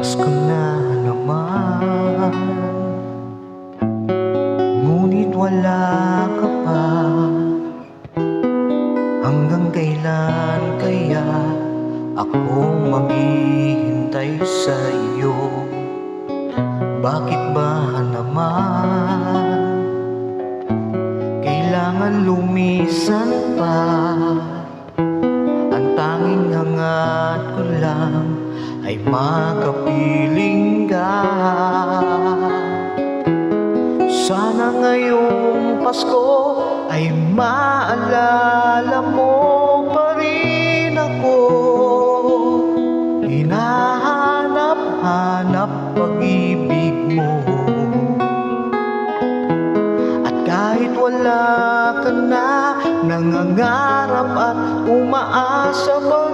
Pasko na naman, ngunit wala ka pa. Hanggang kailan kaya ako maghihintay sa iyo? Bakit ba naman kailangan lumisan pa? Ang tanging hangat ko lang ay makapiling ka. Sana ngayong Pasko ay maalala mo pa rin ako. Hinahanap-hanap pag-ibig mo, at kahit wala ka na, nangangarap at umaasa pa